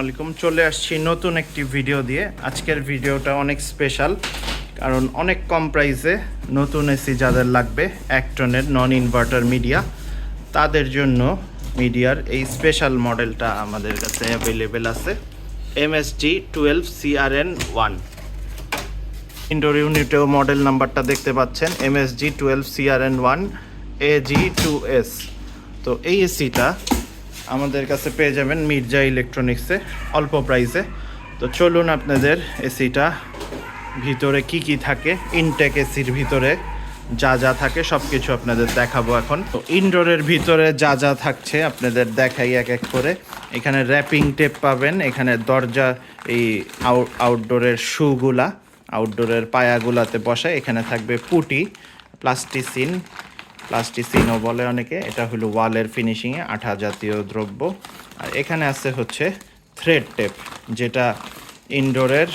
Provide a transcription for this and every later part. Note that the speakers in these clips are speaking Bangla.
আলাইকুম। চলে আসছি নতুন একটি ভিডিও দিয়ে। আজকের ভিডিওটা অনেক স্পেশাল, কারণ অনেক কম প্রাইসে নতুন এসি যাদের লাগবে অ্যাক্টনের নন ইনভার্টার মিডিয়া, তাদের জন্য মিডিয়ার এই স্পেশাল মডেলটা আমাদের কাছে অ্যাভেলেবেল আছে। MSG 12CRN1 ইনডোর ইউনিটেও মডেল নাম্বারটা দেখতে পাচ্ছেন, MSG 12CRN1 AG2S। তো এই এসিটা আমাদের কাছে পেয়ে যাবেন মির্জা ইলেকট্রনিক্সে অল্প প্রাইসে। তো চলুন আপনাদের এসিটা ভিতরে কি থাকে, ইনটেক এসির ভিতরে যা যা থাকে সব কিছু আপনাদের দেখাবো এখন। তো ইনডোরের ভিতরে যা যা থাকছে আপনাদের দেখাই এক এক করে। এখানে র্যাপিং টেপ পাবেন, এখানে দরজা এই আউটডোরের শুগুলা, আউটডোরের পায়াগুলাতে বসায়। এখানে থাকবে পুটি, প্লাস্টিসিনও বলে অনেকে, এটা হলো ওয়ালের ফিনিশিংয়ে আঠা জাতীয় দ্রব্য। আর এখানে আছে হচ্ছে থ্রেড টেপ, যেটা ইনডোরের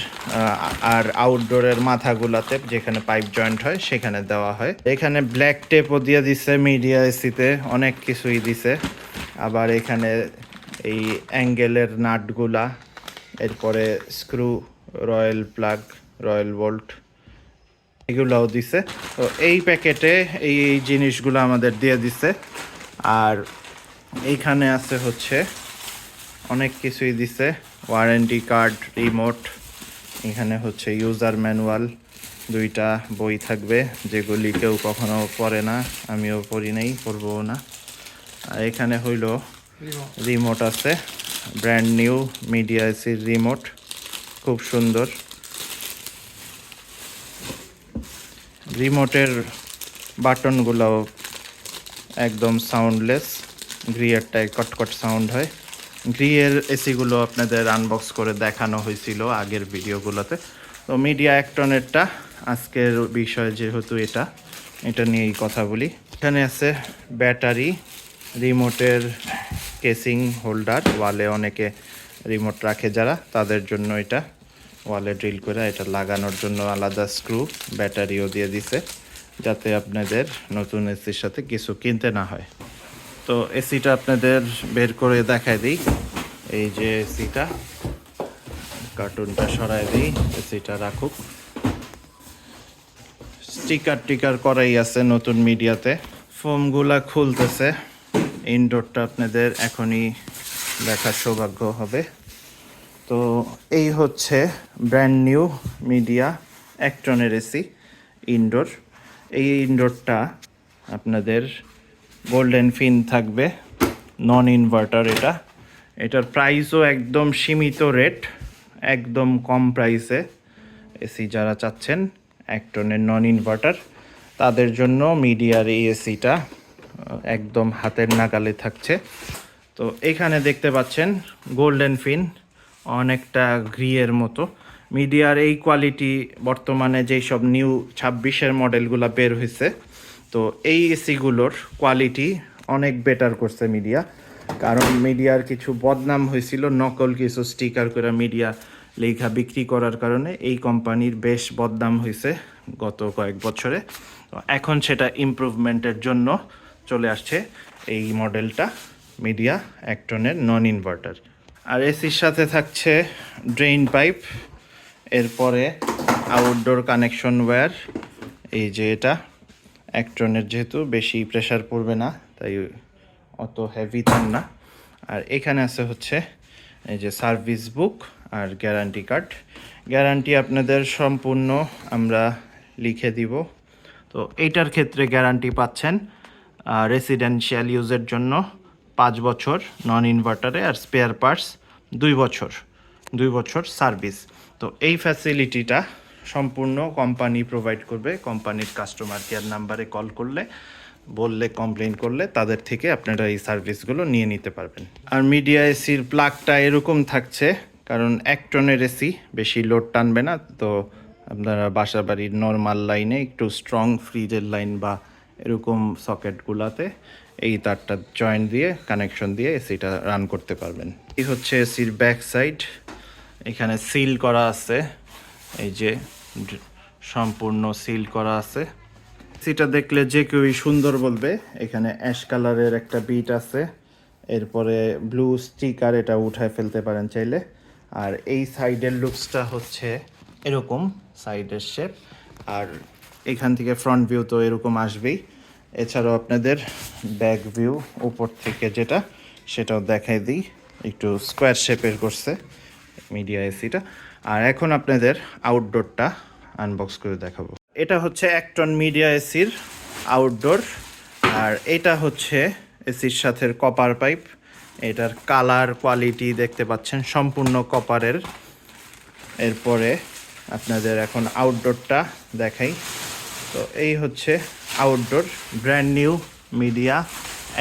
আর আউটডোরের মাথাগুলাতে যেখানে পাইপ জয়েন্ট হয় সেখানে দেওয়া হয়। এখানে ব্ল্যাক টেপও দিয়ে দিছে, মিডিয়া এসিতে অনেক কিছুই দিছে। আবার এখানে এই অ্যাঙ্গেলের নাটগুলা, এরপরে screw, royal plug, royal bolt, এগুলোও দিছে। তো এই প্যাকেটে এই জিনিসগুলো আমাদের দিয়ে দিছে। আর এইখানে আছে হচ্ছে অনেক কিছুই দিছে, ওয়ারেন্টি কার্ড, রিমোট, এখানে হচ্ছে ইউজার ম্যানুয়াল, দুইটা বই থাকবে যেগুলি কেউ কখনো পড়ে না, আমিও পড়ি নাই, পড়বও না। আর এখানে হইল রিমোট আছে, ব্র্যান্ড নিউ মিডিয়া এসির রিমোট, খুব সুন্দর। রিমোটের বাটনগুলোও একদম সাউন্ডলেস, গ্রিয়ারটায় কটকট সাউন্ড হয়। গ্রিয়ের এসিগুলো আপনাদের আনবক্স করে দেখানো হয়েছিল আগের ভিডিওগুলোতে। তো মিডিয়া অ্যাক্টনেরটা আজকের বিষয়, যেহেতু এটা নিয়েই কথা বলি। এখানে আছে ব্যাটারি, রিমোটের কেসিং হোল্ডার, ওয়ালে অনেকে রিমোট রাখে যারা, তাদের জন্য এটা ওয়ালে ড্রিল করে এটা লাগানোর জন্য আলাদা স্ক্রু, ব্যাটারিও দিয়ে দিছে, যাতে আপনাদের নতুন এসির সাথে কিছু কিনতে না হয়। তো এসিটা আপনাদের বের করে দেখাই দিই। এই যে এসিটা, কার্টুনটা সরাই দিই, এসিটা রাখুক। স্টিকার করাই আছে নতুন মিডিয়াতে। ফোমগুলা খুলতেছে, ইনডোরটা আপনাদের এখনই দেখার সৌভাগ্য হবে। তো এই হচ্ছে ব্র্যান্ড নিউ মিডিয়া অ্যাক্টনের এসি ইনডোর। এই ইনডোরটা আপনাদের গোল্ডেন ফিন থাকবে, নন ইনভার্টার। এটার প্রাইসও একদম সীমিত রেট, একদম কম প্রাইসে এসি যারা চাচ্ছেন অ্যাক্টনের নন ইনভার্টার, তাদের জন্য মিডিয়ার এই এসিটা একদম হাতের নাগালে থাকছে। তো এখানে দেখতে পাচ্ছেন গোল্ডেন ফিন, অনেকটা গ্রিয়ের মতো। মিডিয়ার এই কোয়ালিটি বর্তমানে যেই সব নিউ 26-এর মডেলগুলো বের হয়েছে, তো এই এসিগুলোর কোয়ালিটি অনেক বেটার করছে মিডিয়া। কারণ মিডিয়ার কিছু বদনাম হয়েছিল, নকল কিছু স্টিকার করে মিডিয়া লেখা বিক্রি করার কারণে এই কোম্পানির বেশ বদনাম হয়েছে গত কয়েক বছরে। এখন সেটা ইমপ্রুভমেন্টের জন্য চলে আসছে এই মডেলটা, মিডিয়া অ্যাক্টনের নন ইনভার্টার। আর এসির সাথে থাকছে ড্রেইন পাইপ, এরপরে আউটডোর কানেকশন ওয়্যার। এই যে এটা অ্যাক্টনের, যেহেতু বেশি প্রেশার পড়বে না তাই অত হেভি থান না। আর এখানে আছে হচ্ছে এই যে সার্ভিস বুক আর গ্যারান্টি কার্ড। গ্যারান্টি আপনাদের সম্পূর্ণ আমরা লিখে দিব। তো এইটার ক্ষেত্রে গ্যারান্টি পাচ্ছেন রেসিডেন্সিয়াল ইউজের জন্য 5 বছর নন ইনভার্টারে, আর স্পেয়ার পার্টস 2 বছর সার্ভিস। তো এই ফ্যাসিলিটিটা সম্পূর্ণ কোম্পানি প্রোভাইড করবে। কোম্পানির কাস্টমার কেয়ার নাম্বারে কল করলে, কমপ্লেন করলে তাদের থেকে আপনারা এই সার্ভিসগুলো নিয়ে নিতে পারবেন। আর মিডিয়া এসির প্লাগটা এরকম থাকছে, কারণ অ্যাক্টনের এসি বেশি লোড টানবে না। তো আপনারা বাসা বাড়ির নর্মাল লাইনে, একটু স্ট্রং ফ্রিজের লাইন বা এরকম সকেটগুলোতে এই তারটা জয়েন্ট দিয়ে, কানেকশন দিয়ে এসিটা রান করতে পারবেন। এই হচ্ছে এসির ব্যাক সাইড, এখানে সিল করা আছে, এই যে সম্পূর্ণ সিল করা আছে। এসিটা দেখলে যে কেউই সুন্দর বলবে। এখানে অ্যাশ কালারের একটা বিট আছে, এরপরে ব্লু স্টিকার, এটা উঠায় ফেলতে পারেন চাইলে। আর এই সাইডের লুকসটা হচ্ছে এরকম, সাইডের শেপ। আর এখান থেকে ফ্রন্ট ভিউ তো এরকম আসবেই। এছাড়াও আপনাদের ব্যাক ভিউ উপর থেকে যেটা, সেটাও দেখাই দিই। একটু স্কোয়ার শেপের করছে মিডিয়া এসিটা। আর এখন আপনাদের আউটডোরটা আনবক্স করে দেখাবো। এটা হচ্ছে 1 টন মিডিয়া এসির আউটডোর। আর এটা হচ্ছে এসির সাথে কপার পাইপ। এটার কালার কোয়ালিটি দেখতে পাচ্ছেন, সম্পূর্ণ কপারের। এরপরে আপনাদের এখন আউটডোরটা দেখাই। তো এই হচ্ছে আউটডোর, ব্র্যান্ড নিউ মিডিয়া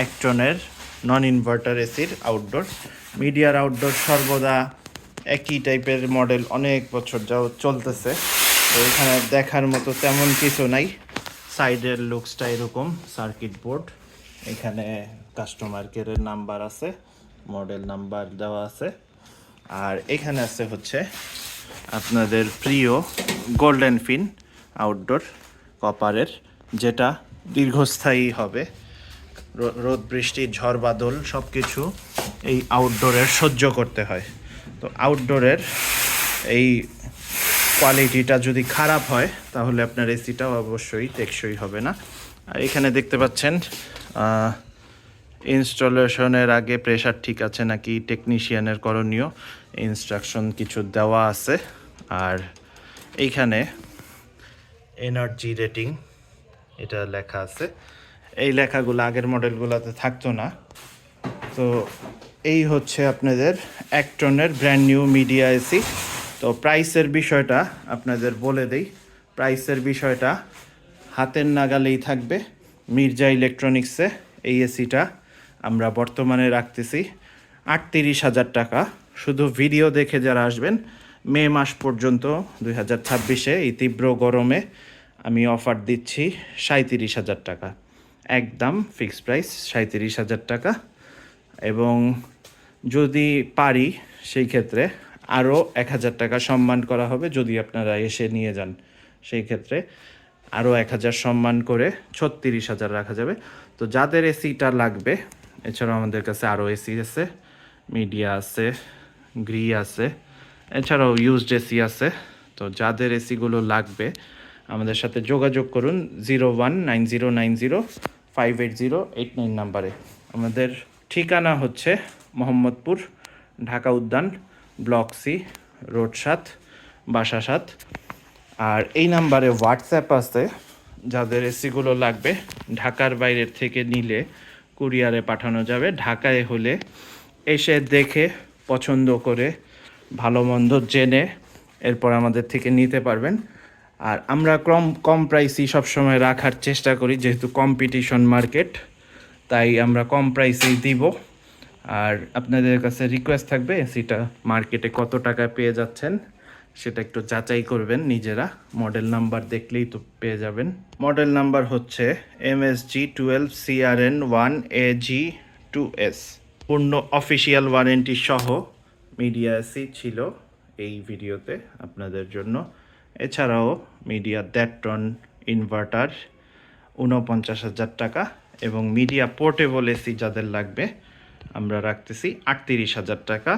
1 টনের নন ইনভার্টার এসির আউটডোর। মিডিয়ার আউটডোর সর্বদা একই টাইপের মডেল, অনেক বছর যাও চলতেছে। তো এখানে দেখার মতো তেমন কিছু নাই। সাইডের লুকসটা এরকম, সার্কিট বোর্ড, এখানে কাস্টমার কেয়ারের নাম্বার আছে, মডেল নাম্বার দেওয়া আছে। আর এখানে আছে হচ্ছে আপনাদের প্রিয় গোল্ডেন ফিন আউটডোর কপারের, যেটা দীর্ঘস্থায়ী হবে। রোদ বৃষ্টি ঝড় বাদল সব কিছু এই আউটডোরের সহ্য করতে হয়। তো আউটডোরের এই কোয়ালিটিটা যদি খারাপ হয় তাহলে আপনার এসিটাও অবশ্যই টেকসই হবে না। আর এখানে দেখতে পাচ্ছেন ইনস্টলেশনের আগে প্রেশার ঠিক আছে নাকি, টেকনিশিয়ানের করণীয় ইনস্ট্রাকশন কিছু দেওয়া আছে। আর এইখানে এনার্জি রেটিং এটা লেখা আছে। এই লেখাগুলো আগের মডেলগুলোতে থাকতো না। তো এই হচ্ছে আপনাদের 1 টনের ব্র্যান্ড নিউ মিডিয়া এসি। তো প্রাইসের বিষয়টা আপনাদের বলে দেই। প্রাইসের বিষয়টা হাতের নাগালেই থাকবে। মির্জা ইলেকট্রনিক্সে এই এসিটা আমরা বর্তমানে রাখতেছি 38,000 টাকা। শুধু ভিডিও দেখে যারা আসবেন মে মাস পর্যন্ত 2026-এ এই তীব্র গরমে আমি অফার দিচ্ছি 37,000 টাকা। একদম ফিক্সড প্রাইস 37,000 টাকা। এবং যদি পারি সেই ক্ষেত্রে আরও 1,000 টাকা সম্মান করা হবে যদি আপনারা এসে নিয়ে যান। সেই ক্ষেত্রে আরও 1,000 সম্মান করে 36,000 রাখা যাবে। তো যাদের এসিটা লাগবে, এছাড়াও আমাদের কাছে আরও এসি আছে, মিডিয়া আছে, গ্রি আছে, এছাড়াও ইউজড এসি আছে। তো যাদের এসিগুলো লাগবে আমাদের সাথে যোগাযোগ করুন 0190905808 নাম্বারে। আমাদের ঠিকানা হচ্ছে মোহাম্মদপুর, ঢাকা উদ্যান, ব্লক সি, রোড 7, বাসা 7। আর এই নাম্বারে হোয়াটসঅ্যাপ আছে। যাদের এসিগুলো লাগবে ঢাকার বাইরের থেকে নিলে কুরিয়ারে পাঠানো যাবে। ঢাকায় হলে এসে দেখে পছন্দ করে ভালো মন্দ জেনে এরপর আমাদের থেকে নিতে পারবেন। আর আমরা কম প্রাইসই সবসময় রাখার চেষ্টা করি, যেহেতু কম্পিটিশন মার্কেট, তাই আমরা কম প্রাইসেই দিব। আর আপনাদের কাছে রিকোয়েস্ট থাকবে এসিটা মার্কেটে কত টাকায় পেয়ে যাচ্ছেন সেটা একটু যাচাই করবেন নিজেরা। মডেল নাম্বার দেখলেই তো পেয়ে যাবেন। মডেল নাম্বার হচ্ছে MSG12CRN1AG2S। পূর্ণ অফিসিয়াল ওয়ারেন্টি সহ মিডিয়া এসি ছিল এই ভিডিওতে আপনাদের জন্য। এছাড়াও মিডিয়া 1.5 টন ইনভার্টার 49,000 টাকা, এবং মিডিয়া পোর্টেবল এসি যাদের লাগবে আমরা রাখতেছি 38,000 টাকা।